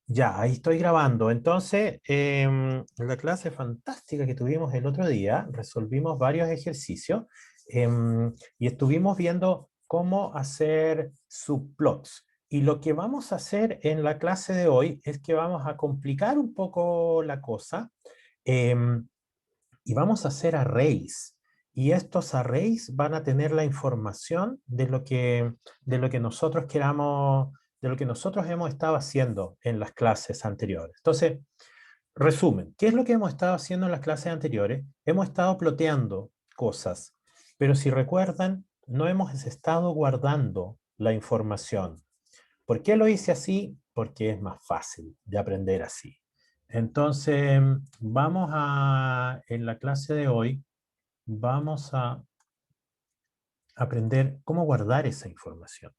Ya, ahí estoy grabando. Entonces, en la clase fantástica que tuvimos el otro día, resolvimos varios ejercicios y estuvimos viendo cómo hacer subplots. Y lo que vamos a hacer en la clase de hoy es que vamos a complicar un poco la cosa em, y vamos a hacer arrays. Y estos arrays van a tener la información de lo que nosotros queramos, de lo que nosotros hemos estado haciendo en las clases anteriores. Entonces, resumen, ¿qué es lo que hemos estado haciendo en las clases anteriores? Hemos estado ploteando cosas, pero si recuerdan, no hemos estado guardando la información. ¿Por qué lo hice así? Porque es más fácil de aprender así. Entonces, en la clase de hoy, vamos a aprender cómo guardar esa información.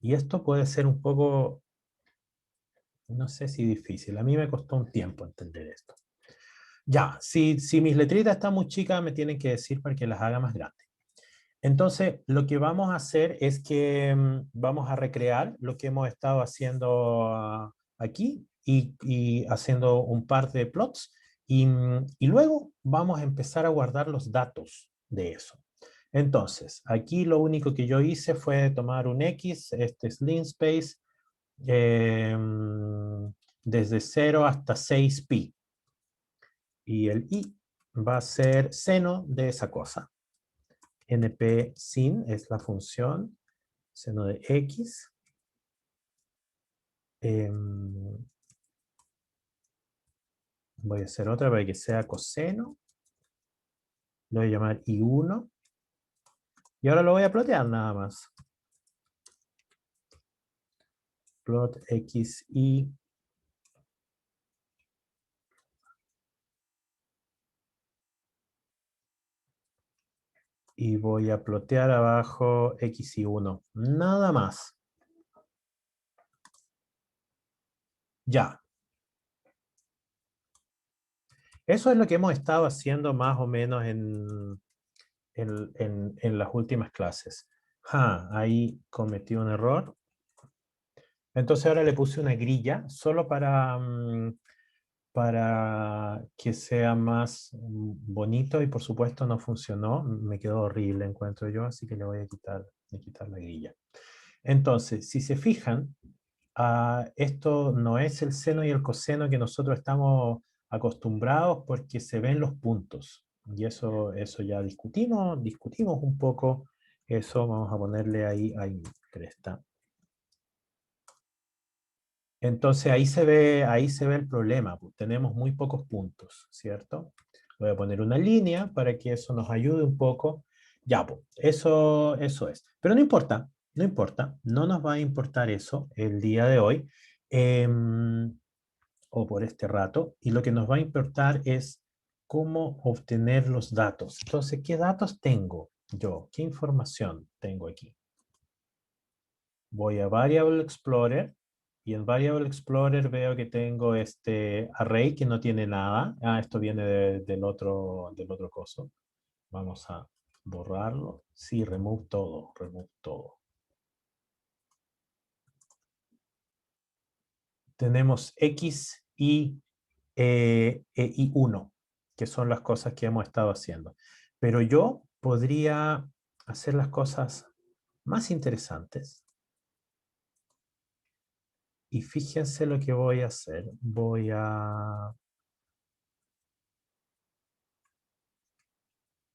Y esto puede ser un poco, no sé si difícil. A mí me costó un tiempo entender esto. Ya, si mis letritas están muy chicas, me tienen que decir para que las haga más grandes. Entonces, lo que vamos a hacer es que vamos a recrear lo que hemos estado haciendo aquí y haciendo un par de plots y luego vamos a empezar a guardar los datos de eso. Entonces, aquí lo único que yo hice fue tomar un X, este es linspace, eh, desde 0 hasta 6pi. Y el i va a ser seno de esa cosa. NP sin es la función seno de x. Voy a hacer otra para que sea coseno. Lo voy a llamar i1. Y ahora lo voy a plotear nada más. Plot xi. Y voy a plotear abajo xi1. Nada más. Ya. Eso es lo que hemos estado haciendo más o menos en las últimas clases. Ahí cometí un error. Entonces ahora le puse una grilla solo para que sea más bonito y por supuesto no funcionó. Me quedó horrible, encuentro yo, así que le voy a quitar la grilla. Entonces, si se fijan, esto no es el seno y el coseno que nosotros estamos acostumbrados porque se ven los puntos. Y eso ya discutimos un poco. Eso vamos a ponerle ahí cresta. Entonces ahí se ve el problema, pues, tenemos muy pocos puntos, ¿cierto? Voy a poner una línea para que eso nos ayude un poco. Ya, pues, eso es. Pero no importa, no importa, no nos va a importar eso el día de hoy o por este rato. Y lo que nos va a importar es cómo obtener los datos. Entonces, ¿qué datos tengo yo? ¿Qué información tengo aquí? Voy a Variable Explorer y en Variable Explorer veo que tengo este array que no tiene nada. Esto viene del otro coso. Vamos a borrarlo. Sí, remove todo, remove todo. Tenemos X y 1, que son las cosas que hemos estado haciendo. Pero yo podría hacer las cosas más interesantes. Y fíjense lo que voy a hacer.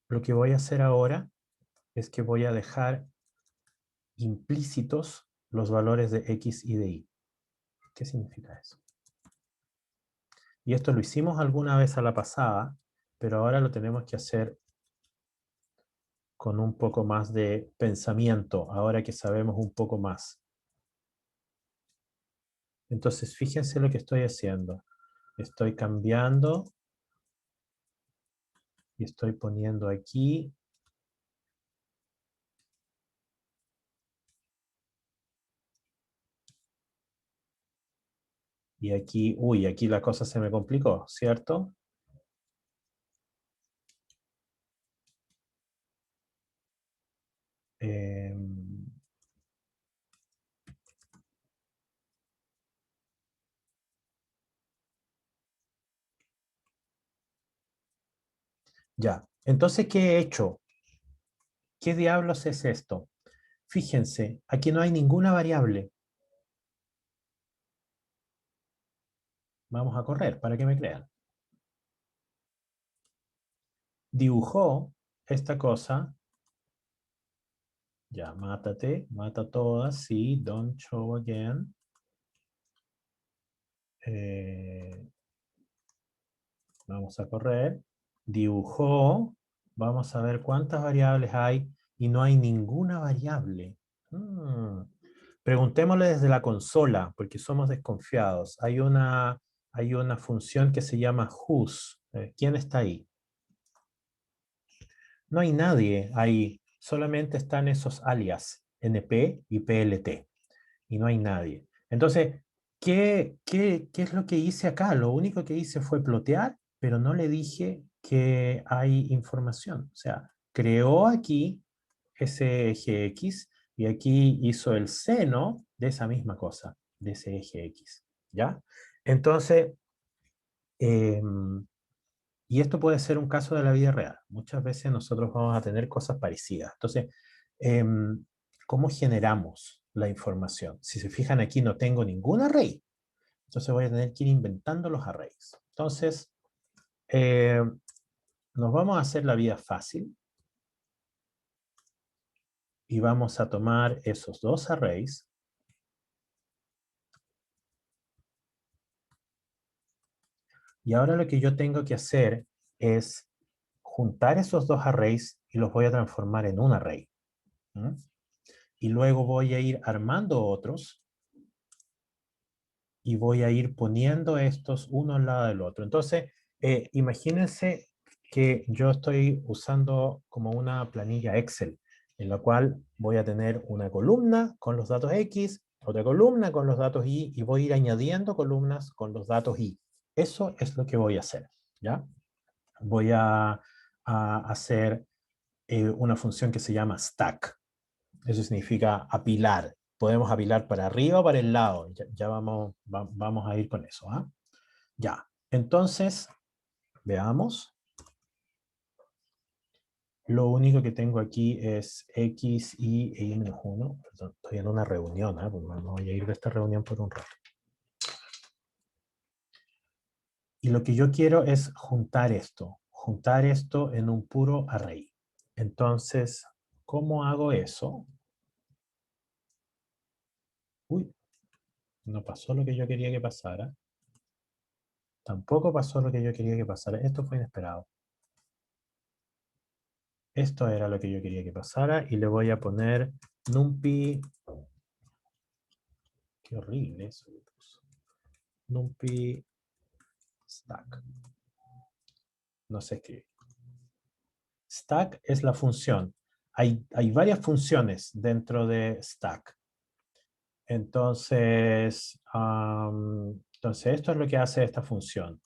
Lo que voy a hacer ahora es que voy a dejar implícitos los valores de X y de Y. ¿Qué significa eso? Y esto lo hicimos alguna vez a la pasada, pero ahora lo tenemos que hacer con un poco más de pensamiento, ahora que sabemos un poco más. Entonces, fíjense lo que estoy haciendo. Estoy cambiando y estoy poniendo aquí. Y aquí, aquí la cosa se me complicó, ¿cierto? Ya. Entonces, ¿qué he hecho? ¿Qué diablos es esto? Fíjense, aquí no hay ninguna variable. Vamos a correr para que me crean. Dibujó esta cosa. Ya, mátate, mata todas, sí, don't show again. Eh, vamos a correr. Dibujó. Vamos a ver cuántas variables hay y no hay ninguna variable. Mm. Preguntémosle desde la consola, porque somos desconfiados. Hay una función que se llama whos. ¿Quién está ahí? No hay nadie ahí. Solamente están esos alias, np y plt. Y no hay nadie. Entonces, ¿qué es lo que hice acá? Lo único que hice fue plotear, pero no le dije que hay información. O sea, creó aquí ese eje X y aquí hizo el seno de esa misma cosa, de ese eje X. ¿Ya? Entonces, y esto puede ser un caso de la vida real. Muchas veces nosotros vamos a tener cosas parecidas. Entonces, em, ¿cómo generamos la información? Si se fijan aquí no tengo ningún array. Entonces voy a tener que ir inventando los arrays. Entonces, nos vamos a hacer la vida fácil. Y vamos a tomar esos dos arrays. Y ahora lo que yo tengo que hacer es juntar esos dos arrays y los voy a transformar en un array. ¿Mm? Y luego voy a ir armando otros y voy a ir poniendo estos uno al lado del otro. Entonces, imagínense que yo estoy usando como una planilla Excel, en la cual voy a tener una columna con los datos X, otra columna con los datos Y, y voy a ir añadiendo columnas con los datos Y. Eso es lo que voy a hacer, ¿ya? Voy a hacer una función que se llama stack. Eso significa apilar. Podemos apilar para arriba o para el lado. Ya vamos a ir con eso. ¿Ah? Ya. Entonces, veamos. Lo único que tengo aquí es X y Y-1. Perdón, estoy en una reunión. ¿Eh? Pues me voy a ir de esta reunión por un rato. Y lo que yo quiero es juntar esto en un puro array. Entonces, ¿cómo hago eso? Uy, no pasó lo que yo quería que pasara. Tampoco pasó lo que yo quería que pasara. Esto fue inesperado. Esto era lo que yo quería que pasara y le voy a poner numpy. Qué horrible eso que puso. Numpy stack. No sé qué. Stack es la función. Hay varias funciones dentro de stack. Entonces, esto es lo que hace esta función.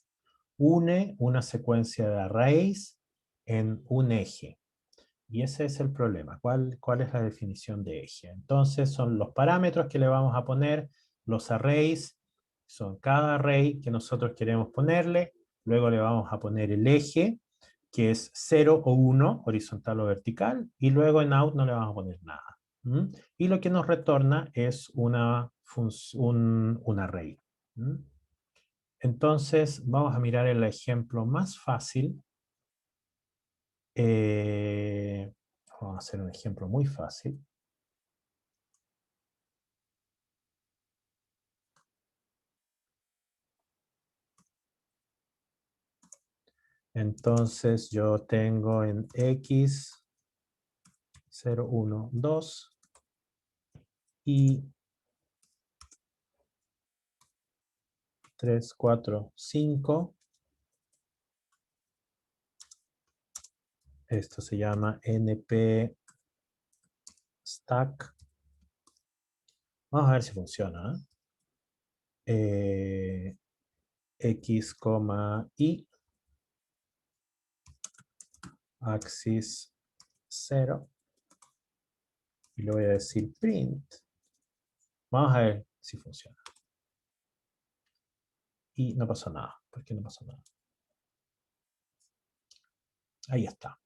Une una secuencia de arrays en un eje. Y ese es el problema. ¿Cuál es la definición de eje? Entonces, son los parámetros que le vamos a poner, los arrays, son cada array que nosotros queremos ponerle, luego le vamos a poner el eje, que es 0 o 1, horizontal o vertical, y luego en out no le vamos a poner nada. ¿Mm? Y lo que nos retorna es un array. ¿Mm? Entonces, vamos a mirar el ejemplo más fácil. Vamos a hacer un ejemplo muy fácil. Entonces yo tengo en X 0, 1, 2 y 3, 4, 5. Esto se llama np stack. Vamos a ver si funciona. X, y axis 0. Y le voy a decir print. Vamos a ver si funciona. Y no pasó nada. ¿Por qué no pasó nada? Ahí está.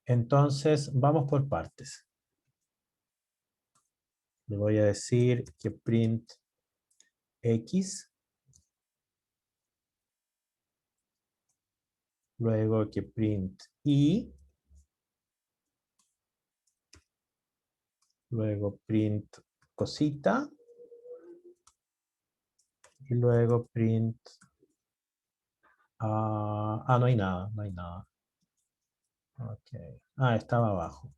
Entonces, vamos por partes. Le voy a decir que print X. Luego que print Y. Luego print cosita. Y luego print... no hay nada, no hay nada. Ok. Estaba abajo.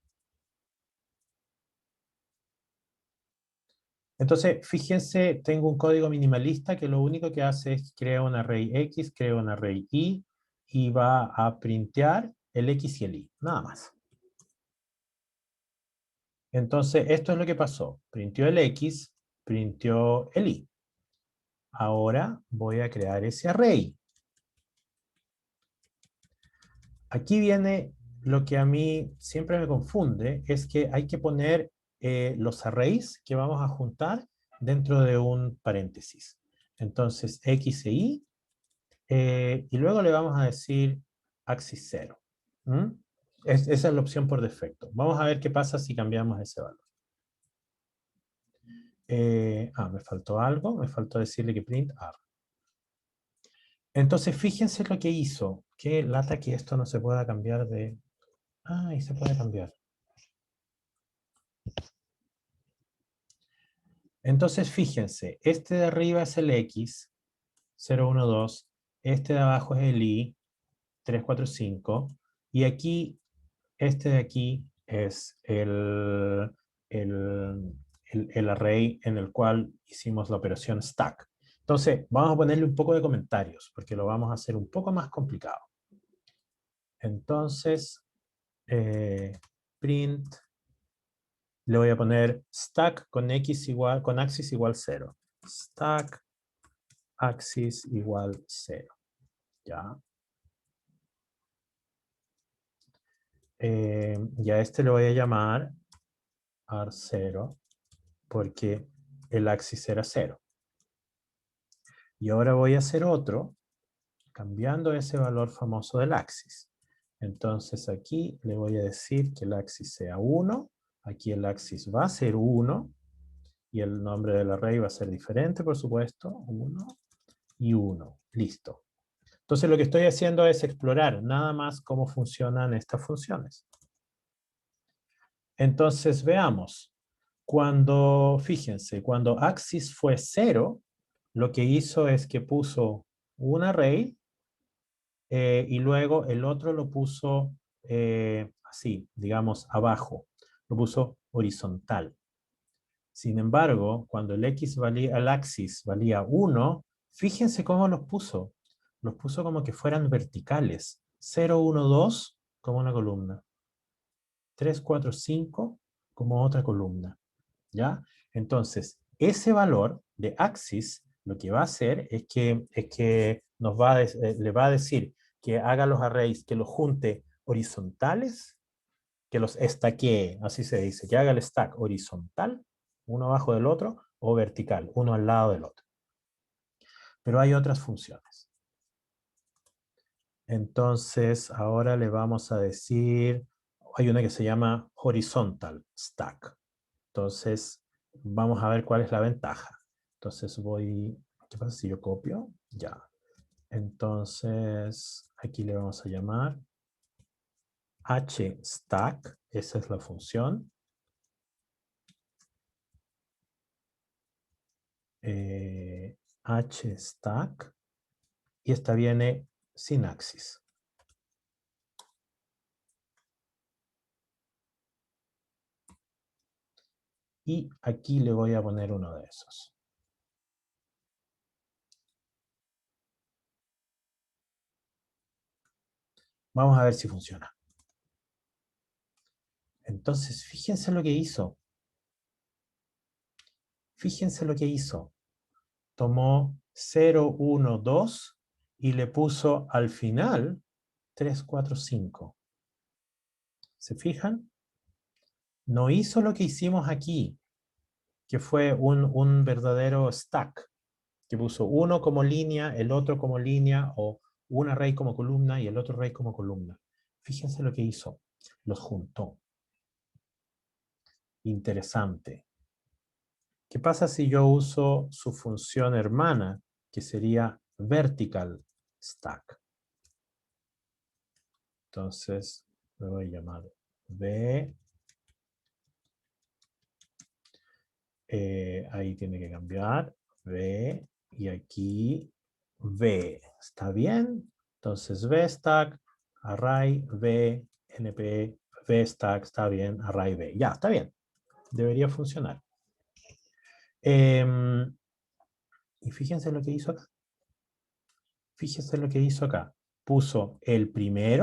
Entonces, fíjense, tengo un código minimalista que lo único que hace es crear un array X, crea un array Y, y va a printear el X y el Y, nada más. Entonces, esto es lo que pasó. Printió el X, printió el Y. Ahora voy a crear ese array. Aquí viene lo que a mí siempre me confunde, es que hay que poner los arrays que vamos a juntar dentro de un paréntesis. Entonces, X e Y, y luego le vamos a decir axis 0. Esa es la opción por defecto. Vamos a ver qué pasa si cambiamos ese valor. Me faltó algo, me faltó decirle que print R. Entonces, fíjense lo que hizo. Qué lata que esto no se pueda cambiar de... y se puede cambiar. Entonces, fíjense, este de arriba es el X, 0, 1, 2. Este de abajo es el Y, 3, 4, 5. Y aquí, este de aquí es el array en el cual hicimos la operación stack. Entonces, vamos a ponerle un poco de comentarios, porque lo vamos a hacer un poco más complicado. Entonces, print, le voy a poner stack con axis igual 0. Stack axis igual 0. ¿Ya? Y a este le voy a llamar AR0 porque el axis era 0. Y ahora voy a hacer otro cambiando ese valor famoso del axis. Entonces aquí le voy a decir que el axis sea 1. Aquí el axis va a ser 1. Y el nombre del array va a ser diferente, por supuesto. 1 y 1. Listo. Entonces lo que estoy haciendo es explorar nada más cómo funcionan estas funciones. Entonces veamos. Fíjense, cuando axis fue 0, lo que hizo es que puso un array y luego el otro lo puso así, digamos, abajo. Lo puso horizontal. Sin embargo, cuando el axis valía 1, fíjense cómo los puso. Los puso como que fueran verticales. 0, 1, 2 como una columna. 3, 4, 5 como otra columna. ¿Ya? Entonces, ese valor de axis lo que va a hacer es que le va a decir que haga los arrays, que los junte horizontales, que los estaquee, así se dice, que haga el stack horizontal, uno abajo del otro, o vertical, uno al lado del otro. Pero hay otras funciones. Entonces, ahora le vamos a decir, hay una que se llama horizontal stack. Entonces, vamos a ver cuál es la ventaja. Entonces ¿qué pasa si yo copio? Ya. Entonces, aquí le vamos a llamar hstack, esa es la función. Hstack, y esta viene sin axis. Y aquí le voy a poner uno de esos. Vamos a ver si funciona. Entonces, fíjense lo que hizo. Fíjense lo que hizo. Tomó 0, 1, 2 y le puso al final 3, 4, 5. ¿Se fijan? No hizo lo que hicimos aquí, que fue un verdadero stack, que puso uno como línea, el otro como línea, o un array como columna y el otro array como columna. Fíjense lo que hizo. Los juntó. Interesante. ¿Qué pasa si yo uso su función hermana, que sería vertical stack? Entonces, lo voy a llamar V. Ahí tiene que cambiar. V. Y aquí V. ¿Está bien? Entonces, VStack, array, V, NP, VStack, está bien, array, V. Ya, está bien. Debería funcionar. Y fíjense lo que hizo acá. Fíjense lo que hizo acá. Puso el primer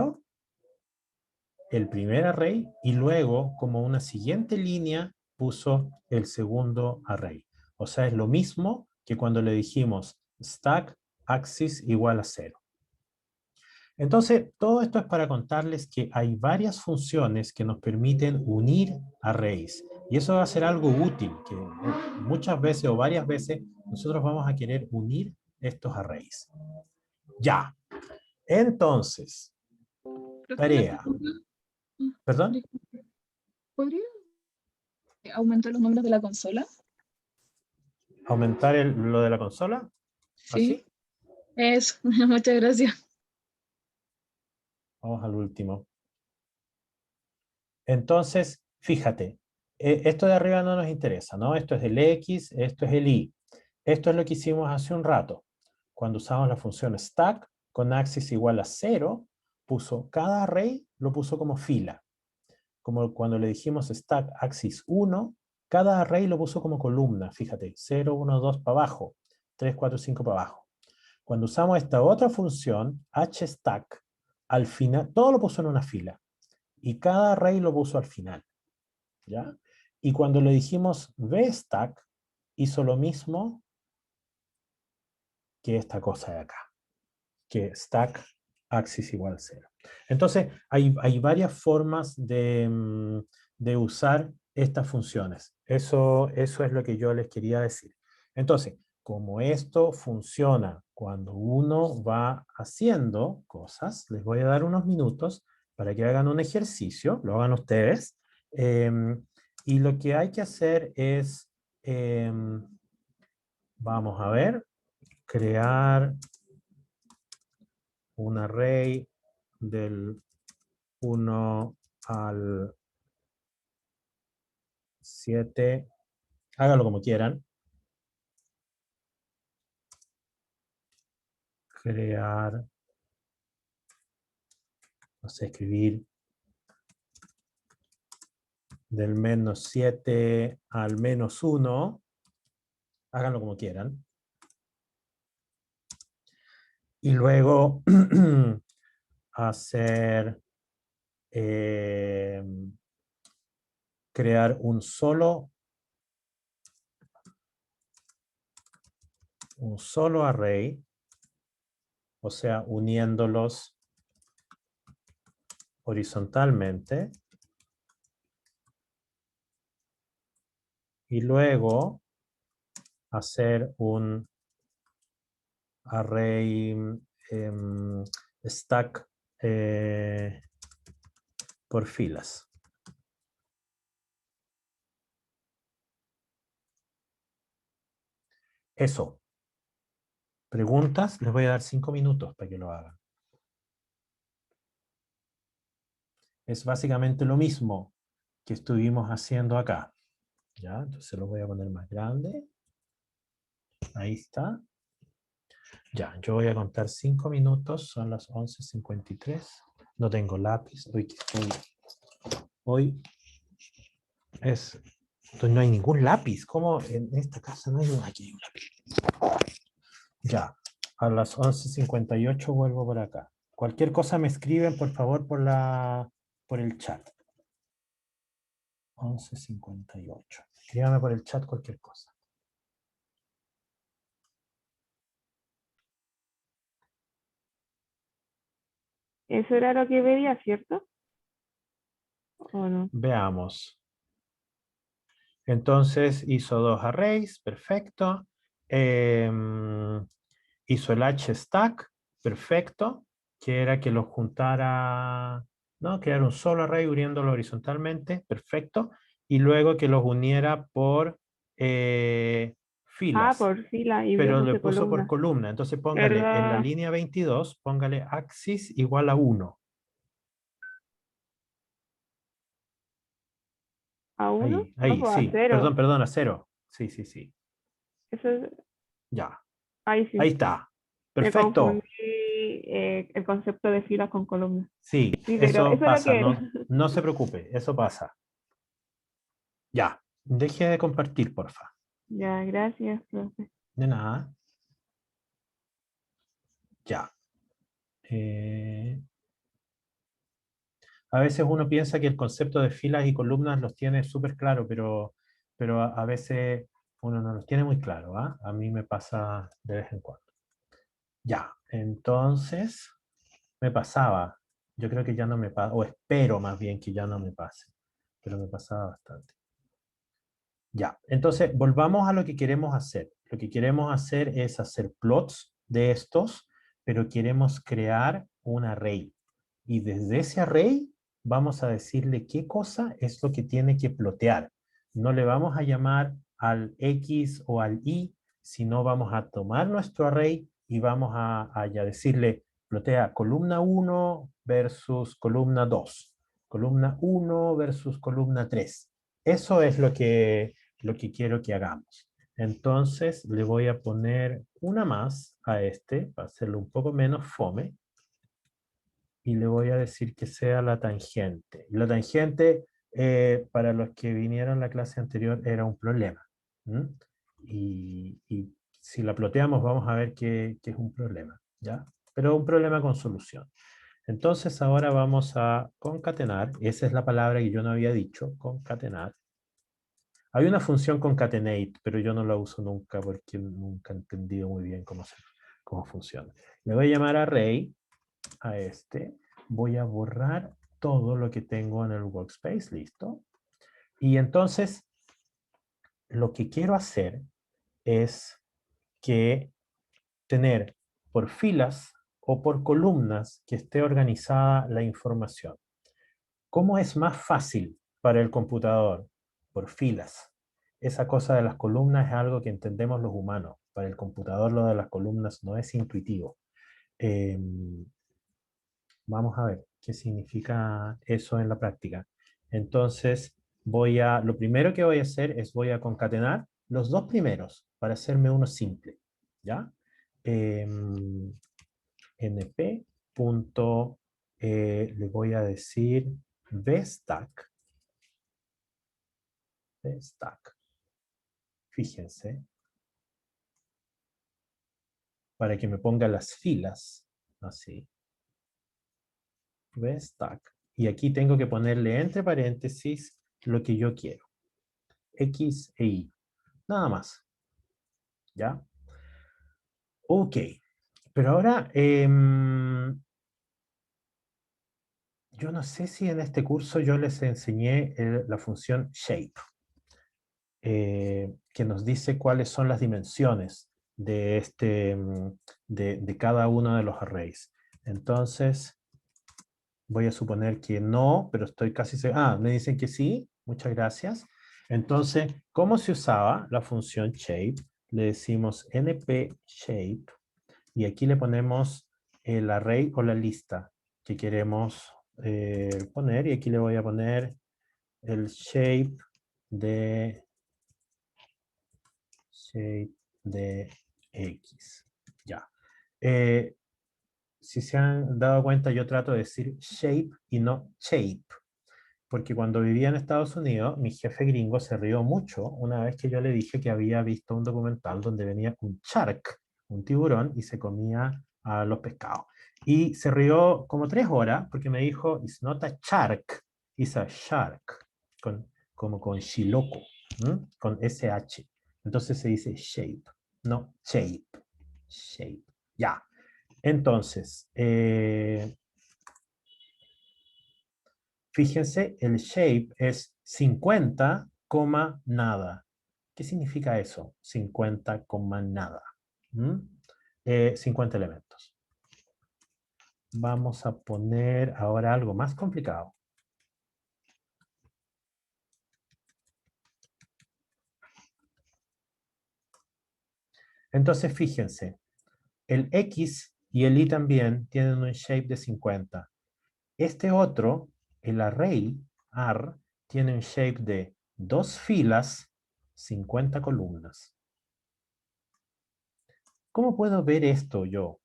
array, y luego, como una siguiente línea, puso el segundo array. O sea, es lo mismo que cuando le dijimos stack axis igual a 0. Entonces, todo esto es para contarles que hay varias funciones que nos permiten unir arrays. Y eso va a ser algo útil, que muchas veces o varias veces nosotros vamos a querer unir estos arrays. Ya. Entonces, Profe, una tarea. pregunta. ¿Perdón? Disculpe. ¿Podría aumentar los números de la consola? ¿Aumentar lo de la consola? Sí, ¿Así? eso. Muchas gracias. Vamos al último. Entonces, fíjate, esto de arriba no nos interesa, ¿no? Esto es el X, esto es el Y. Esto es lo que hicimos hace un rato. Cuando usamos la función stack con axis igual a 0, puso cada array, lo puso como fila. Como cuando le dijimos stack axis 1, cada array lo puso como columna. Fíjate, 0, 1, 2 para abajo, 3, 4, 5 para abajo. Cuando usamos esta otra función, hstack, al final, todo lo puso en una fila. Y cada array lo puso al final. ¿Ya? Y cuando le dijimos vstack, hizo lo mismo que esta cosa de acá, que stack axis igual a 0. Entonces, hay varias formas de usar estas funciones. Eso es lo que yo les quería decir. Entonces, como esto funciona cuando uno va haciendo cosas, les voy a dar unos minutos para que hagan un ejercicio, lo hagan ustedes, y lo que hay que hacer es, vamos a ver, crear un array del 1 al 7. Háganlo como quieran. Crear, no sé, escribir del menos 7 al menos 1. Háganlo como quieran. Y luego hacer, crear un solo array, o sea, uniéndolos horizontalmente. Y luego hacer un array stack por filas. Eso. ¿Preguntas? Les voy a dar 5 minutos para que lo hagan. Es básicamente lo mismo que estuvimos haciendo acá. ¿Ya? Entonces lo voy a poner más grande. Ahí está. Ya, yo voy a contar 5 minutos. Son las 11:53. No tengo lápiz. Hoy es... Entonces no hay ningún lápiz. ¿Cómo en esta casa no hay un... Aquí hay un lápiz. Ya, a las 11:58 vuelvo por acá. Cualquier cosa me escriben, por favor, por el chat. 11:58. Escríbame por el chat cualquier cosa. Eso era lo que pedía, ¿cierto? ¿O no? Veamos. Entonces hizo 2 arrays, perfecto. Hizo el hstack, perfecto, que era que los juntara ¿no? Crear un solo array uniéndolo horizontalmente, perfecto, y luego que los uniera por Ah, filas, por fila y yo pero le puse puso por columna. columna. Entonces póngale en la ¿Verdad? línea 22, póngale axis igual a 1. ¿A uno? No, Ahí, pues a sí, cero. perdón, a 0. Sí, sí, sí, Eso es, ya, ahí ahí sí. está. Me confundí Perfecto. el concepto de fila con columna. Sí, Sí, pero eso eso es lo pasa, que era. no, no se preocupe, eso pasa. Ya, deje de compartir, porfa. Ya, gracias, profe. De nada. Ya. A veces uno piensa que el concepto de filas y columnas los tiene súper claro, pero a veces uno no los tiene muy claro, ¿ah? A mí me pasa de vez en cuando. Ya, entonces me pasaba. Yo creo que ya no me pasa, o espero más bien que ya no me pase, pero me pasaba bastante. Ya, entonces volvamos a lo que queremos hacer. Lo que queremos hacer es hacer plots de estos, pero queremos crear un array. Y desde ese array vamos a decirle qué cosa es lo que tiene que plotear. No le vamos a llamar al X o al Y, sino vamos a tomar nuestro array y vamos a decirle plotea columna 1 versus columna 2, columna 1 versus columna 3. Eso es lo que quiero que hagamos. Entonces le voy a poner una más a este, para hacerlo un poco menos fome, y le voy a decir que sea la tangente. La tangente, para los que vinieron a la clase anterior, era un problema. Y si la ploteamos, vamos a ver que es un problema, ¿ya? Pero un problema con solución. Entonces ahora vamos a concatenar, esa es la palabra que yo no había dicho, concatenar. Hay una función concatenate, pero yo no la uso nunca porque nunca he entendido muy bien cómo funciona. Le voy a llamar array a este. Voy a borrar todo lo que tengo en el workspace, listo. Y entonces, lo que quiero hacer es que tener por filas o por columnas que esté organizada la información. ¿Cómo es más fácil para el computador? Por filas. Esa cosa de las columnas es algo que entendemos los humanos. Para el computador lo de las columnas no es intuitivo. Vamos a ver qué significa eso en la práctica. Entonces, lo primero que voy a hacer es voy a concatenar los dos primeros para hacerme uno simple. ¿Ya? np. Le voy a decir vstack. Vstack. Fíjense. Para que me ponga las filas. Así. Vstack. Y aquí tengo que ponerle entre paréntesis lo que yo quiero. X e Y. Nada más. ¿Ya? Ok. Pero ahora, yo no sé si en este curso yo les enseñé la función shape, que nos dice cuáles son las dimensiones de cada uno de los arrays. Entonces, voy a suponer que no, pero estoy casi seguro. Ah, me dicen que sí. Muchas gracias. Entonces, ¿cómo se usaba la función shape? Le decimos np shape y aquí le ponemos el array o la lista que queremos poner y aquí le voy a poner el shape de X. Ya. Si se han dado cuenta, yo trato de decir shape y no shape. Porque cuando vivía en Estados Unidos, mi jefe gringo se rió mucho una vez que yo le dije que había visto un documental donde venía un shark, un tiburón, y se comía a los pescados. Y se rió como 3 horas porque me dijo, it's not a shark, it's a shark, como con shiloco, con SH. Entonces se dice shape, no shape. Shape. Ya. Entonces, fíjense, el shape es 50, nada. ¿Qué significa eso? 50, nada. 50 elementos. vamos a poner ahora algo más complicado. Entonces, fíjense, el X y el Y también tienen un shape de 50. Este otro, el array, AR, tiene un shape de 2 filas, 50 columnas. ¿Cómo puedo ver esto yo?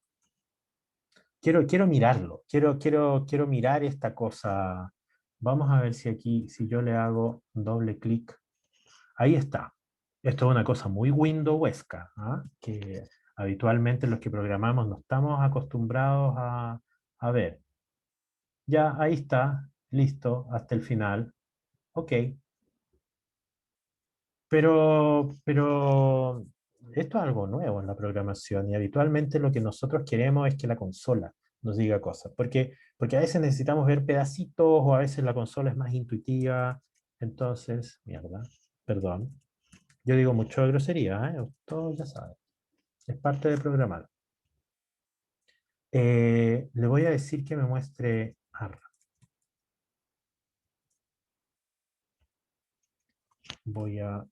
Quiero mirarlo, quiero mirar esta cosa. Vamos a ver si aquí, si yo le hago doble clic. Ahí está. Esto es una cosa muy windowesca, ¿ah? Que habitualmente los que programamos no estamos acostumbrados a ver. Ya, ahí está, listo, hasta el final. Ok. Pero esto es algo nuevo en la programación y habitualmente lo que nosotros queremos es que la consola nos diga cosas, porque a veces necesitamos ver pedacitos o a veces la consola es más intuitiva. Entonces, mierda, perdón. Yo digo mucho grosería, ¿eh? Todos ya saben. Es parte de programar. Le voy a decir que me muestre AR. Voy a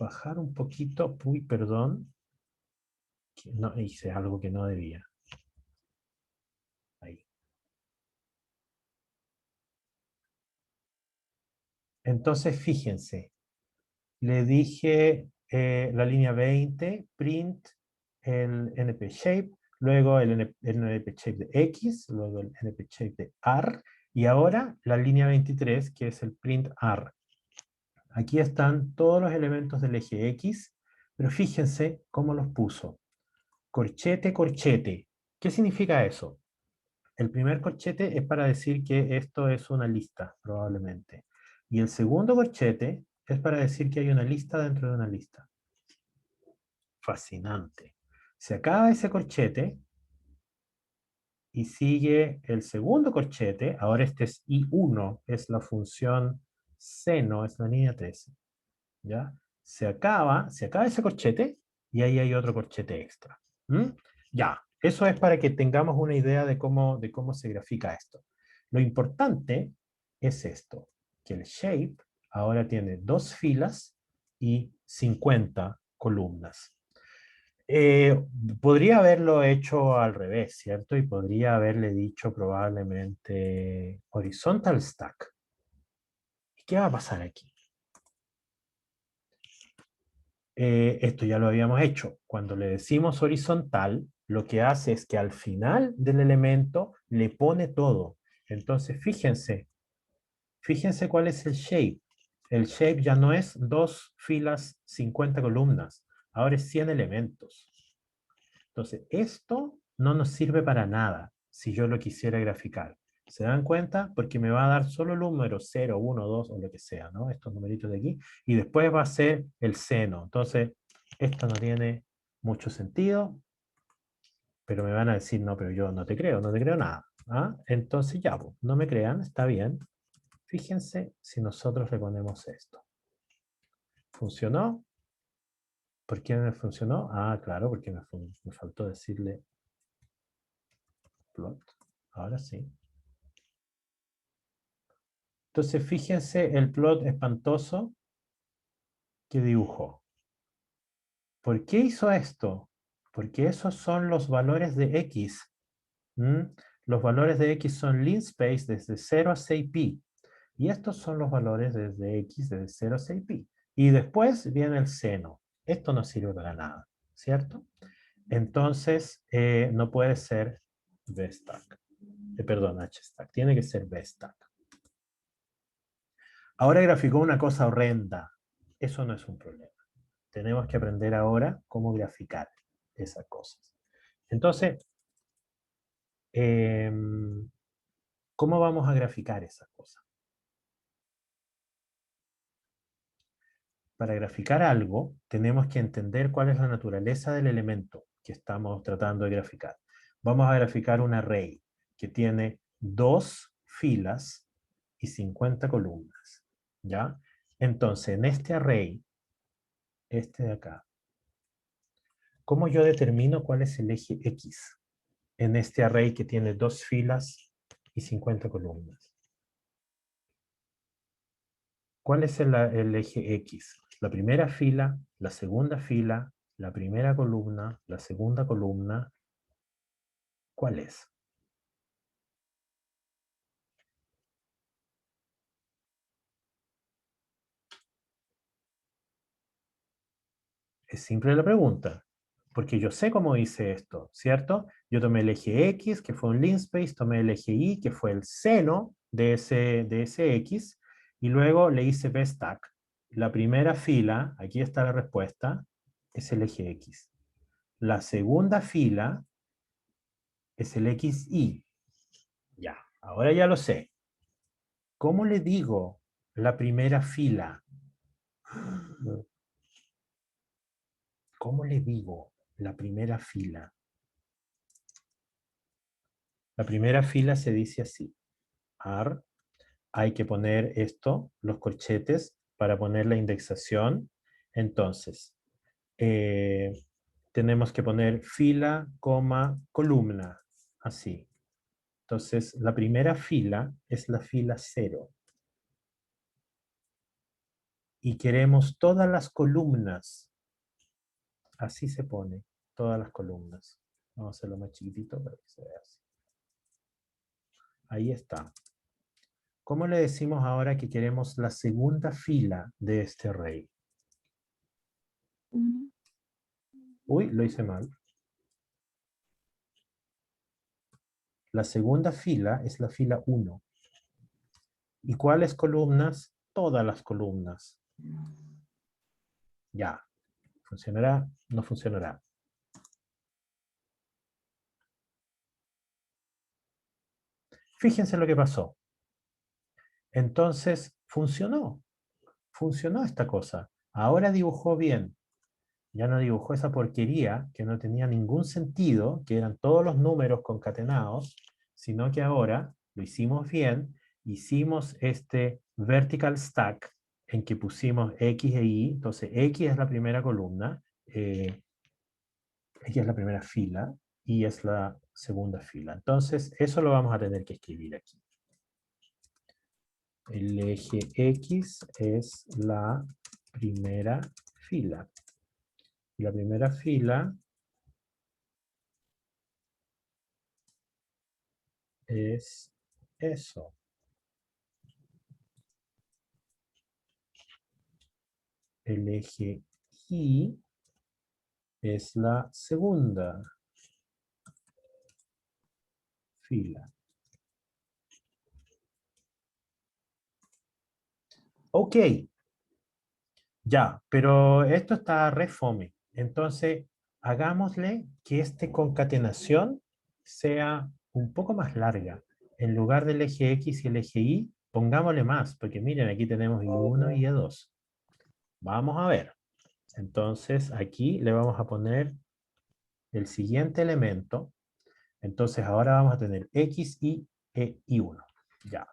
bajar un poquito. Uy, perdón. No, hice algo que no debía. Ahí. Entonces, fíjense. Le dije la línea 20, print el np-shape, luego el np-shape de X, luego el np-shape de AR, y ahora la línea 23, que es el print AR. Aquí están todos los elementos del eje X, pero fíjense cómo los puso. Corchete, corchete. ¿Qué significa eso? El primer corchete es para decir que esto es una lista, probablemente. Y el segundo corchete es para decir que hay una lista dentro de una lista. Fascinante. Se acaba ese corchete y sigue el segundo corchete. Ahora este es I1, es la función seno, es la línea 13. ¿Ya? Se acaba ese corchete y ahí hay otro corchete extra. ¿Mm? Ya, eso es para que tengamos una idea de cómo se grafica esto. Lo importante es esto, que el shape ahora tiene 2 filas y 50 columnas. Podría haberlo hecho al revés, ¿cierto? Y podría haberle dicho probablemente horizontal stack. ¿Y qué va a pasar aquí? Esto ya lo habíamos hecho. Cuando le decimos horizontal, lo que hace es que al final del elemento le pone todo. Entonces, fíjense cuál es el shape. El shape ya no es 2 filas, 50 columnas. Ahora es 100 elementos. Entonces, esto no nos sirve para nada si yo lo quisiera graficar. ¿Se dan cuenta? Porque me va a dar solo el número 0, 1, 2 o lo que sea, ¿no? Estos numeritos de aquí. Y después va a ser el seno. Entonces, esto no tiene mucho sentido, pero me van a decir, no, pero yo no te creo nada. ¿Ah? Entonces ya, pues, no me crean, está bien. Fíjense si nosotros le ponemos esto. ¿Funcionó? ¿Por qué me funcionó? Ah, claro, porque me faltó decirle plot. Ahora sí. Entonces, fíjense el plot espantoso que dibujó. ¿Por qué hizo esto? Porque esos son los valores de X. ¿Mm? Los valores de X son linspace desde 0 a 6pi. Y estos son los valores desde X desde 0 a 6pi. Y después viene el seno. Esto no sirve para nada, ¿cierto? Entonces, no puede ser VStack. Perdón, HStack. Tiene que ser VStack. Ahora graficó una cosa horrenda. Eso no es un problema. Tenemos que aprender ahora cómo graficar esas cosas. Entonces, ¿cómo vamos a graficar esas cosas? Para graficar algo, tenemos que entender cuál es la naturaleza del elemento que estamos tratando de graficar. Vamos a graficar un array que tiene 2 filas y 50 columnas. ¿Ya? Entonces, en este array, este de acá, ¿cómo yo determino cuál es el eje X? en este array que tiene 2 filas y 50 columnas? ¿Cuál es el eje X? La primera fila, la segunda fila, la primera columna, la segunda columna. ¿Cuál es? Es simple la pregunta, porque yo sé cómo hice esto, ¿cierto? Yo tomé el eje X, que fue un linspace, tomé el eje Y, que fue el seno de ese X, y luego le hice vstack. La primera fila, aquí está la respuesta, es el eje X. La segunda fila es el XY. Ya, ahora ya lo sé. ¿Cómo le digo la primera fila? ¿Cómo le digo la primera fila? La primera fila se dice así. AR, hay que poner esto, los corchetes, para poner la indexación. Entonces, tenemos que poner fila, coma, columna, así. Entonces, la primera fila es la fila 0. Y queremos todas las columnas. Así se pone, todas las columnas. Vamos a hacerlo más chiquitito para que se vea así. Ahí está. ¿Cómo le decimos ahora que queremos la segunda fila de este array? Uno. Uy, lo hice mal. La segunda fila es la fila 1. ¿Y cuáles columnas? Todas las columnas. Ya. ¿Funcionará? No funcionará. Fíjense lo que pasó. Entonces, funcionó. Funcionó esta cosa. Ahora dibujó bien. Ya no dibujó esa porquería que no tenía ningún sentido, que eran todos los números concatenados, sino que ahora lo hicimos bien, hicimos este vertical stack en que pusimos X e Y. Entonces X es la primera columna, X es la primera fila, Y es la segunda fila. Entonces eso lo vamos a tener que escribir aquí. El eje X es la primera fila. La primera fila es eso. El eje Y es la segunda fila. Ok. Ya, pero esto está re fome. Entonces, hagámosle que esta concatenación sea un poco más larga. En lugar del eje X y el eje Y, pongámosle más, porque miren, aquí tenemos Y1 y Y2. Vamos a ver. Entonces, aquí le vamos a poner el siguiente elemento. Entonces, ahora vamos a tener X, Y e Y1. Ya.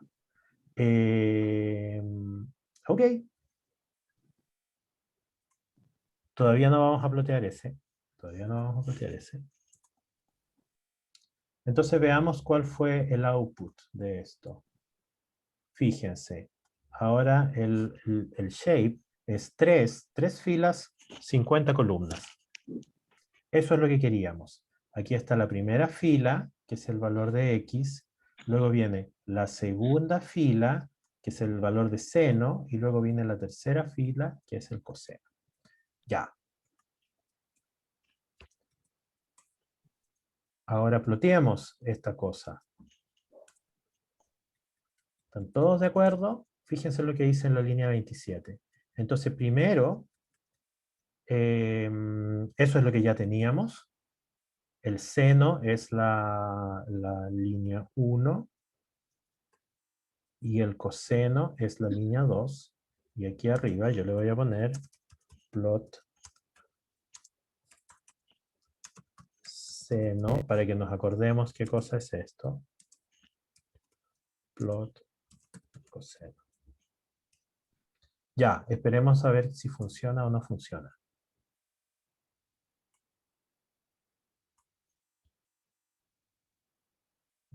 Ok. Todavía no vamos a plotear ese. Todavía no vamos a plotear ese. Entonces veamos cuál fue el output de esto. Fíjense. Ahora el shape es 3 filas, 50 columnas. Eso es lo que queríamos. Aquí está la primera fila, que es el valor de X. Luego viene la segunda fila, que es el valor de seno. Y luego viene la tercera fila, que es el coseno. Ya. Ahora ploteemos esta cosa. ¿Están todos de acuerdo? Fíjense lo que dice en la línea 27. Entonces, primero, eso es lo que ya teníamos. El seno es la línea 1 y el coseno es la línea 2. Y aquí arriba yo le voy a poner plot seno para que nos acordemos qué cosa es esto. Plot coseno. Ya, esperemos a ver si funciona o no funciona.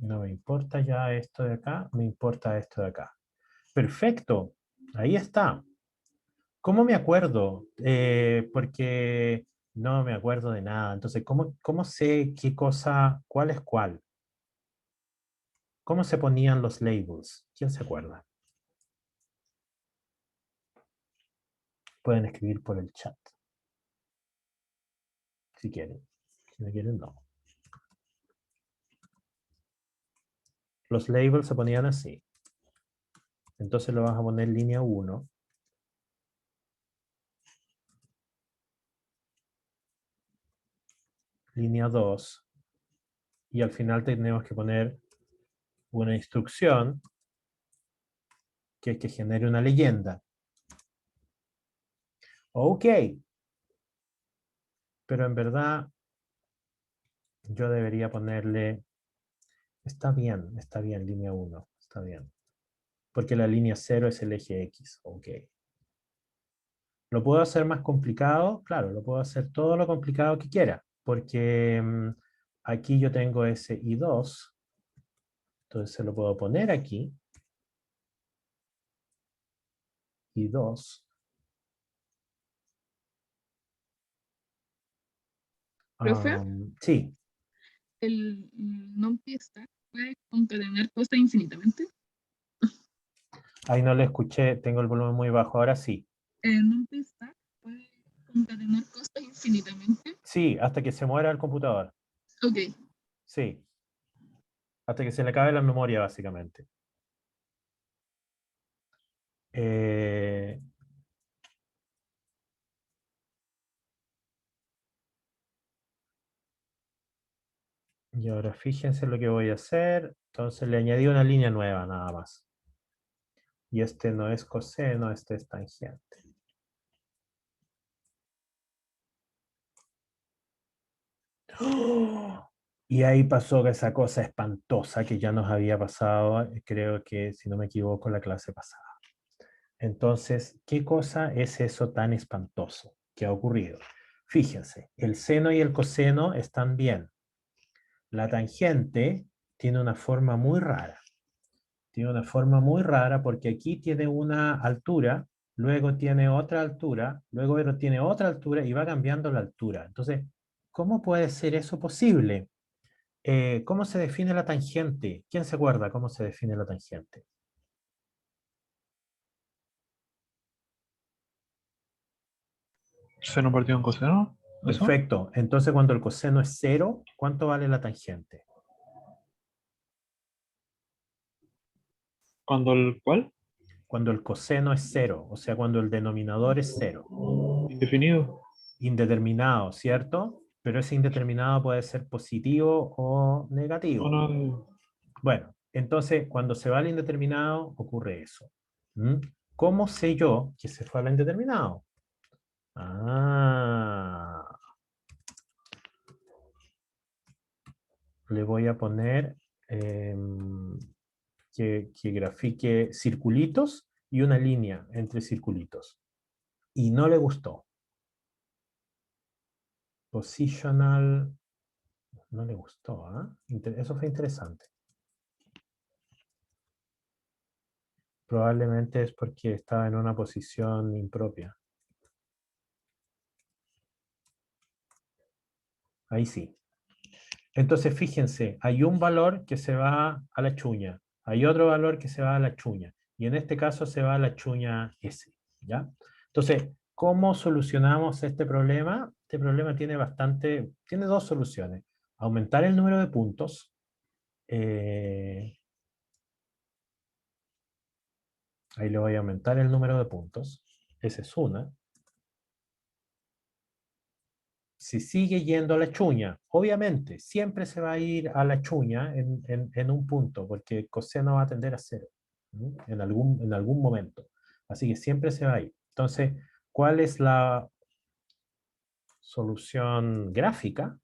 No me importa ya esto de acá, me importa esto de acá. Perfecto, ahí está. ¿Cómo me acuerdo? Porque no me acuerdo de nada. Entonces, ¿cómo sé qué cosa, cuál es cuál? ¿Cómo se ponían los labels? ¿Quién se acuerda? Pueden escribir por el chat. Si quieren. Si no quieren, no. Los labels se ponían así. Entonces lo vas a poner línea 1. Línea 2. Y al final tenemos que poner una instrucción que es que genere una leyenda. Ok. Pero en verdad yo debería ponerle... está bien, línea 1. Está bien. Porque la línea 0 es el eje X. Ok. ¿Lo puedo hacer más complicado? Claro, lo puedo hacer todo lo complicado que quiera. Porque aquí yo tengo ese I2. Entonces se lo puedo poner aquí. I2. Profe, Sí. el numpty stack puede concatenar cosas infinitamente. Ahí no le escuché, tengo el volumen muy bajo. Ahora sí. El numpty stack puede concatenar cosas infinitamente. Sí, hasta que se muera el computador. Ok, Sí. Hasta que se le acabe la memoria, básicamente. Eh, y ahora fíjense lo que voy a hacer. Entonces le añadí una línea nueva nada más. Y este no es coseno, este es tangente. ¡Oh! Y ahí pasó esa cosa espantosa que ya nos había pasado, creo que, si no me equivoco, la clase pasada. Entonces, ¿qué cosa es eso tan espantoso que ha ocurrido? Fíjense, el seno y el coseno están bien. La tangente tiene una forma muy rara. Tiene una forma muy rara porque aquí tiene una altura, luego tiene otra altura, luego tiene otra altura y va cambiando la altura. Entonces, ¿cómo puede ser eso posible? ¿Cómo se define la tangente? ¿Quién se acuerda cómo se define la tangente? Seno partido en coseno. ¿Eso? Perfecto. Entonces, cuando el coseno es 0, ¿cuánto vale la tangente? ¿Cuándo el cuál? Cuando el coseno es 0, o sea, cuando el denominador es 0. Indefinido. Indeterminado, ¿cierto? Pero ese indeterminado puede ser positivo o No, negativo. no, Bueno, entonces cuando se va al indeterminado ocurre eso. ¿Mm? ¿Cómo sé yo que se fue al indeterminado? Ah, le voy a poner que grafique circulitos y una línea entre circulitos. Y no le gustó. Positional, no le gustó. Eso fue interesante. Probablemente es porque estaba en una posición impropia. Ahí sí. Entonces, fíjense, hay un valor que se va a la chuña, hay otro valor que se va a la chuña, y en este caso se va a la chuña S, ¿ya? Entonces, ¿cómo solucionamos este problema? Este problema tiene dos soluciones. Aumentar el número de puntos. Ahí le voy a aumentar el número de puntos. Esa es una. Si sigue yendo a la chuña, obviamente, siempre se va a ir a la chuña en un punto, porque el coseno va a tender a 0 en algún momento. Así que siempre se va a ir. Entonces, ¿cuál es la solución gráfica?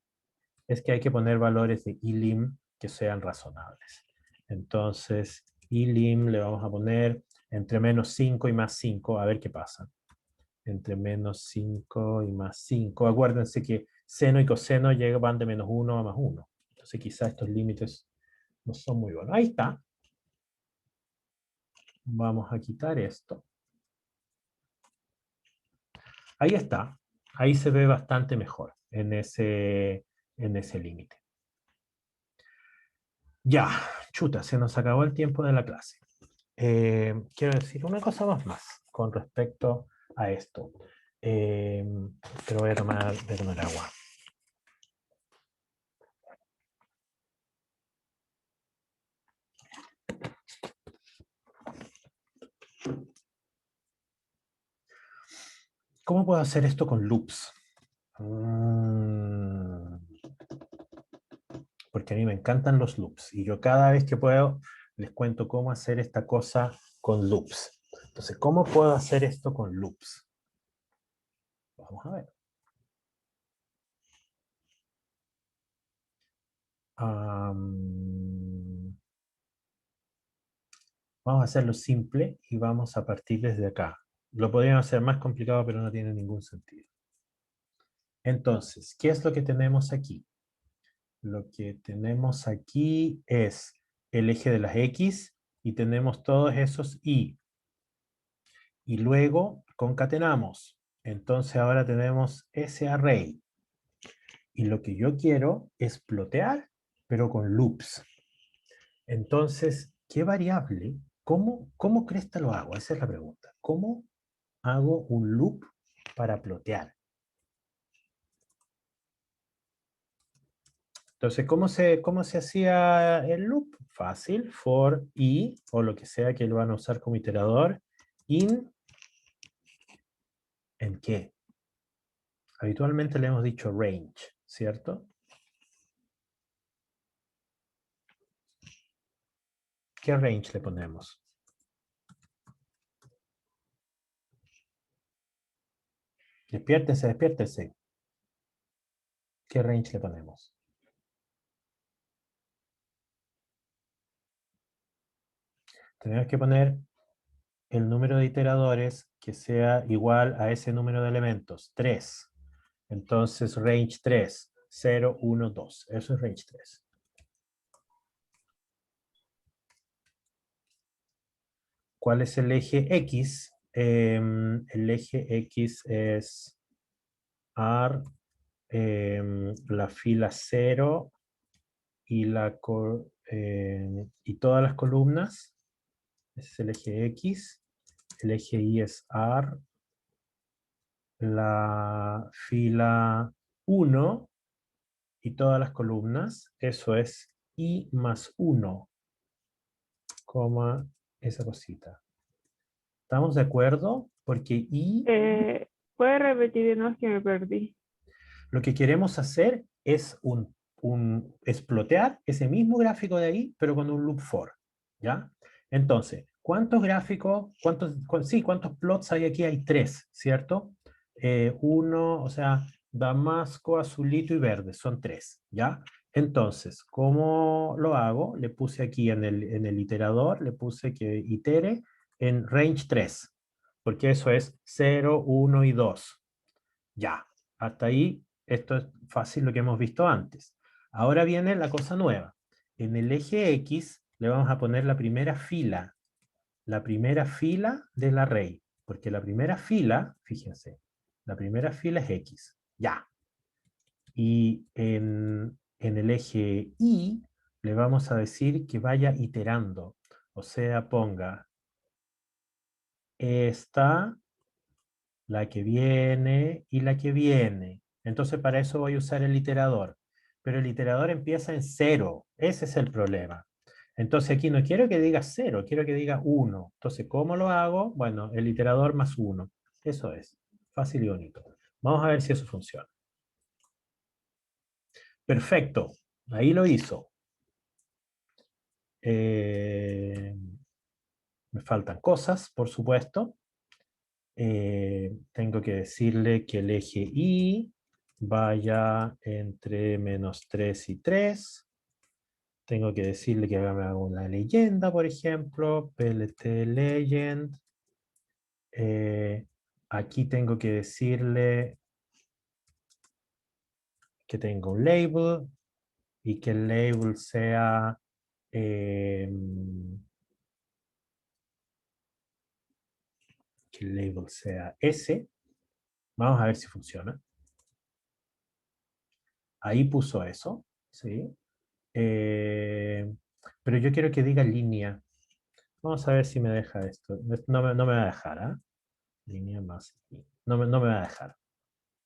Es que hay que poner valores de ilim que sean razonables. Entonces, ilim le vamos a poner entre menos 5 y más 5, a ver qué pasa. Entre menos 5 y más 5. Acuérdense que seno y coseno van de menos 1 a más 1. Entonces quizá estos límites no son muy buenos. Ahí está. Vamos a quitar esto. Ahí está. Ahí se ve bastante mejor en ese límite. Ya, chuta, se nos acabó el tiempo de la clase. Quiero decir una cosa más con respecto a esto. Pero voy a tomar agua. ¿Cómo puedo hacer esto con loops? Porque a mí me encantan los loops y yo cada vez que puedo les cuento cómo hacer esta cosa con loops. Entonces, ¿cómo puedo hacer esto con loops? Vamos a ver. Vamos a hacerlo simple y vamos a partir desde acá. Lo podríamos hacer más complicado, pero no tiene ningún sentido. Entonces, ¿qué es lo que tenemos aquí? Lo que tenemos aquí es el eje de las X y tenemos todos esos Y. Y luego concatenamos. Entonces ahora tenemos ese array. Y lo que yo quiero es plotear, pero con loops. Entonces, ¿qué variable? ¿Cómo cresta lo hago? Esa es la pregunta. ¿Cómo hago un loop para plotear? Entonces, ¿cómo se hacía el loop? Fácil, for i, o lo que sea que lo van a usar como iterador, in, ¿en qué? Habitualmente le hemos dicho range, ¿cierto? ¿Qué range le ponemos? Despiértese, despiértese. ¿Qué range le ponemos? Tenemos que poner el número de iteradores que sea igual a ese número de elementos, 3. Entonces, range 3, 0, 1, 2. Eso es range 3. ¿Cuál es el eje X? El eje X es R, la fila 0 y, y todas las columnas. Ese es el eje X. El eje Y es R, la fila 1 y todas las columnas. Eso es I más 1, coma, esa cosita. ¿Estamos de acuerdo? Porque I, ¿Puedes repetir? No, es que me perdí. lo que queremos hacer es explotear ese mismo gráfico de ahí, pero con un loop for, ¿ya? Entonces, ¿cuántos gráficos, cuántos plots hay aquí? Hay 3, ¿cierto? Uno, o sea, damasco, azulito y verde, son 3, ¿ya? Entonces, ¿cómo lo hago? Le puse aquí en el iterador, le puse que itere en range 3, porque eso es 0, 1 y 2. Ya, hasta ahí, esto es fácil lo que hemos visto antes. Ahora viene la cosa nueva. En el eje X le vamos a poner la primera fila del array, porque la primera fila, fíjense, la primera fila es X, ya. Y en el eje Y le vamos a decir que vaya iterando, o sea, ponga esta, la que viene y la que viene. Entonces para eso voy a usar el iterador. Pero el iterador empieza en 0. Ese es el problema. Entonces aquí no quiero que diga 0, quiero que diga 1. Entonces, ¿cómo lo hago? Bueno, el iterador más 1. Eso es. Fácil y bonito. Vamos a ver si eso funciona. Perfecto. Ahí lo hizo. Me faltan cosas, por supuesto. Tengo que decirle que el eje Y vaya entre -3 y 3. Tengo que decirle que haga una leyenda, por ejemplo, plt legend. Aquí tengo que decirle que tenga un label y que el label sea que el label sea S. Vamos a ver si funciona. Ahí puso eso, ¿sí? Pero yo quiero que diga línea. Vamos a ver si me deja esto. No me va a dejar, ¿ah? Línea más. No me va a dejar.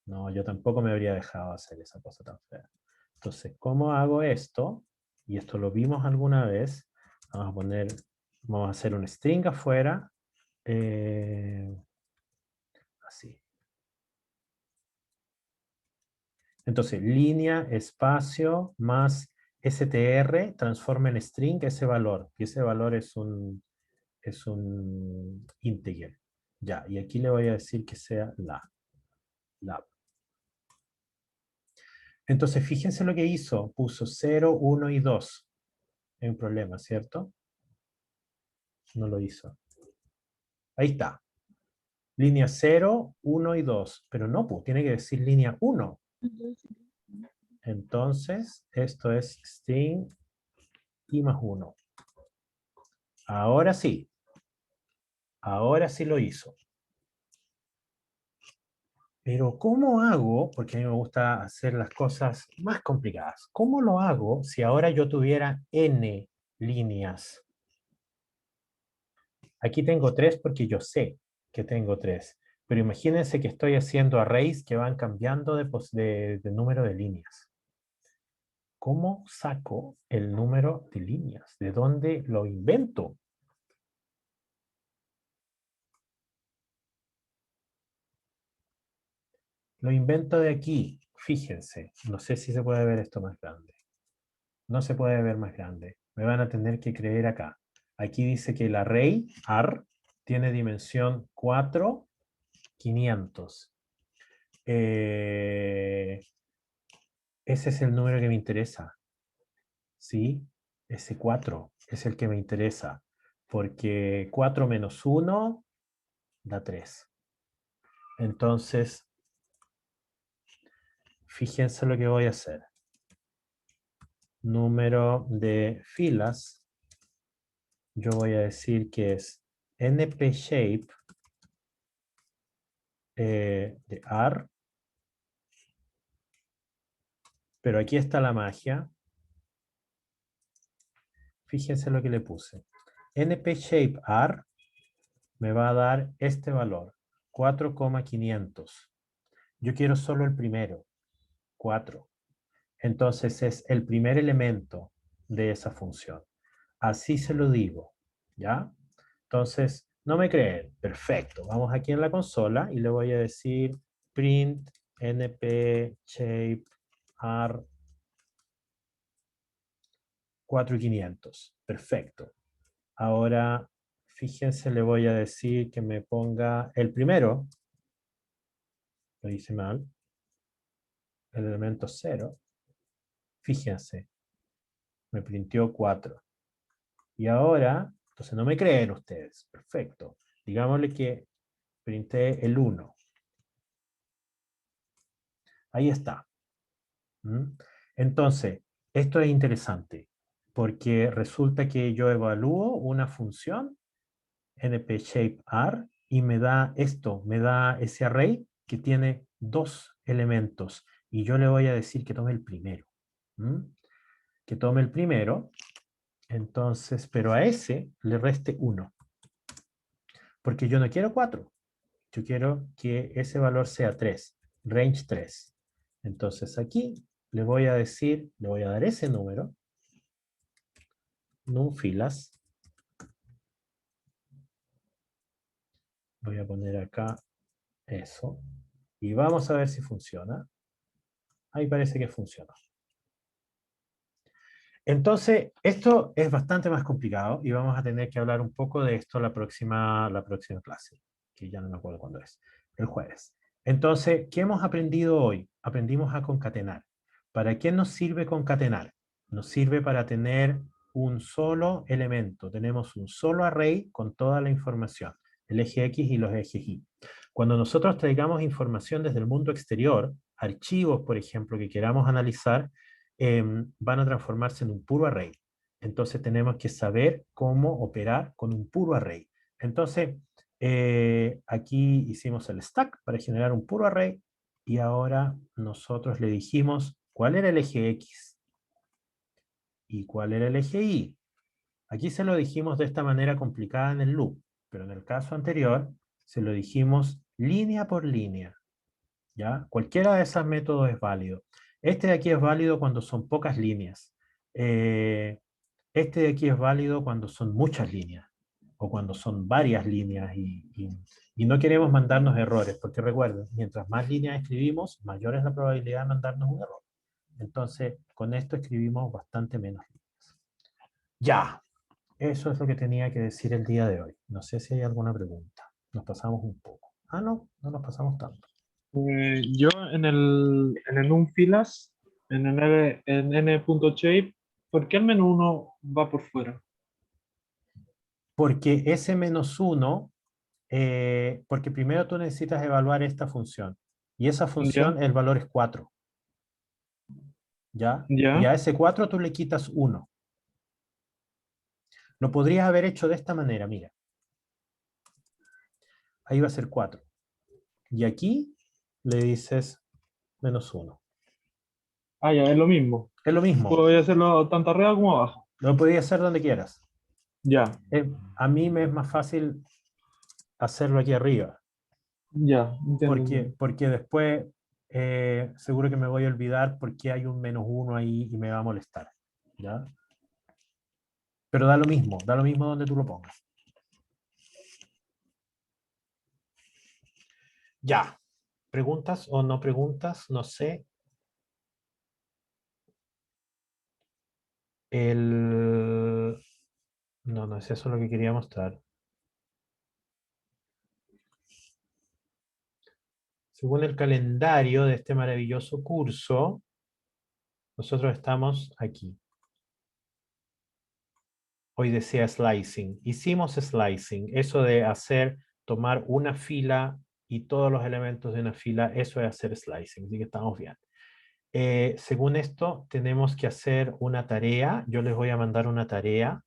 No, yo tampoco me habría dejado hacer esa cosa tan fea. Entonces, ¿cómo hago esto? Y esto lo vimos alguna vez. Vamos a hacer un string afuera. Así. Entonces, línea, espacio, más str, transforma en string ese valor. Y ese valor es un integer. Ya, y aquí le voy a decir que sea la. Entonces, fíjense lo que hizo. Puso 0, 1 y 2. Hay un problema, ¿cierto? No lo hizo. Ahí está. Línea 0, 1 y 2. Pero no, pues, tiene que decir línea 1. Entonces, esto es string y más 1. Ahora sí. Ahora sí lo hizo. Pero ¿cómo hago? Porque a mí me gusta hacer las cosas más complicadas. ¿Cómo lo hago si ahora yo tuviera n líneas? Aquí tengo 3 porque yo sé que tengo 3. Pero imagínense que estoy haciendo arrays que van cambiando de número de líneas. ¿Cómo saco el número de líneas? ¿De dónde lo invento? Lo invento de aquí. Fíjense. No sé si se puede ver esto más grande. No se puede ver más grande. Me van a tener que creer acá. Aquí dice que el array, AR, tiene dimensión 4, 500. Ese es el número que me interesa. ¿Sí? Ese 4 es el que me interesa. Porque 4 menos 1 da 3. Entonces, fíjense lo que voy a hacer. Número de filas. Yo voy a decir que es npShape de AR. Pero aquí está la magia. Fíjense lo que le puse. npShapeAR me va a dar este valor, 4,500. Yo quiero solo el primero, 4. Entonces es el primer elemento de esa función. Así se lo digo, ¿ya? Entonces, no me creen. Perfecto. Vamos aquí en la consola y le voy a decir print npShapeAR 4,500. Perfecto. Ahora, fíjense, le voy a decir que me ponga el primero. Lo hice mal. El elemento 0. Fíjense. Me printió 4. Y ahora, entonces no me creen ustedes. Perfecto. Digámosle que printé el 1. Ahí está. Entonces, esto es interesante. Porque resulta que yo evalúo una función npShapeAR y me da esto, me da ese array que tiene 2 elementos y yo le voy a decir que tome el primero. Que tome el primero, entonces, pero a ese le reste 1. Porque yo no quiero 4. Yo quiero que ese valor sea 3, range 3. Entonces aquí le voy a decir, le voy a dar ese número, numFilas. Voy a poner acá eso. Y vamos a ver si funciona. Ahí parece que funciona. Entonces, esto es bastante más complicado y vamos a tener que hablar un poco de esto la próxima clase, que ya no me acuerdo cuándo es, el jueves. Entonces, ¿qué hemos aprendido hoy? Aprendimos a concatenar. ¿Para qué nos sirve concatenar? Nos sirve para tener un solo elemento. Tenemos un solo array con toda la información, el eje X y los ejes Y. Cuando nosotros traigamos información desde el mundo exterior, archivos, por ejemplo, que queramos analizar, van a transformarse en un puro array. Entonces tenemos que saber cómo operar con un puro array. Entonces, aquí hicimos el stack para generar un puro array y ahora nosotros le dijimos cuál era el eje X y cuál era el eje Y. Aquí se lo dijimos de esta manera complicada en el loop, pero en el caso anterior se lo dijimos línea por línea. ¿Ya? Cualquiera de esos métodos es válido. Este de aquí es válido cuando son pocas líneas. Este de aquí es válido cuando son muchas líneas o cuando son varias líneas y no queremos mandarnos errores, porque recuerden, mientras más líneas escribimos, mayor es la probabilidad de mandarnos un error. Entonces, con esto escribimos bastante menos líneas. Ya, eso es lo que tenía que decir el día de hoy. No sé si hay alguna pregunta. Nos pasamos un poco. Ah, no, no nos pasamos tanto. Yo en el unfilas, en n.shape, ¿por qué el menú 1 va por fuera? Porque ese -1, porque primero tú necesitas evaluar esta función. Y esa función, ¿Ya? el valor es 4. ¿Ya? Y a ¿Ya? ese 4 tú le quitas 1. Lo podrías haber hecho de esta manera, mira. Ahí va a ser 4. Y aquí le dices -1. Ah, ya, es lo mismo. Es lo mismo. Puedo hacerlo tanto arriba como abajo. Lo podías hacer donde quieras. Ya, A mí me es más fácil hacerlo aquí arriba. ya, entiendo. Entiendo. Porque después seguro que me voy a olvidar porque hay un -1 ahí y me va a molestar. ¿Ya? Pero da lo mismo donde tú lo pongas. Ya. ¿Preguntas o no preguntas? No sé. No, no es eso lo que quería mostrar. Según el calendario de este maravilloso curso, nosotros estamos aquí. Hoy decía slicing. Hicimos slicing. Eso de tomar una fila y todos los elementos de una fila, eso es hacer slicing. Así que estamos bien. Según esto, tenemos que hacer una tarea. Yo les voy a mandar una tarea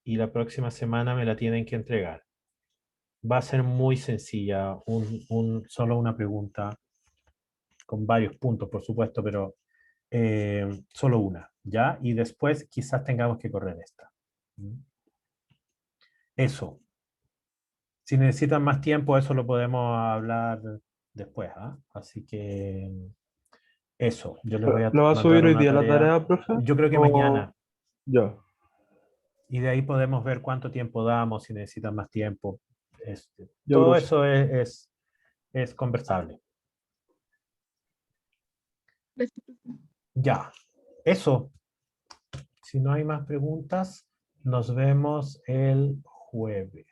y la próxima semana me la tienen que entregar. Va a ser muy sencilla, solo una pregunta con varios puntos, por supuesto, pero solo una, ¿ya? Y después quizás tengamos que correr esta. Eso. Si necesitan más tiempo, eso lo podemos hablar después, ¿ah? Así que eso, yo les voy a ¿Lo va a mandar subir hoy una día la tarea. tarea, profe? Yo creo que O mañana. ya, Y de ahí podemos ver cuánto tiempo damos, si necesitan más tiempo. ya, Todo profe. eso es conversable. Gracias. Ya, eso. Si no hay más preguntas, nos vemos el jueves.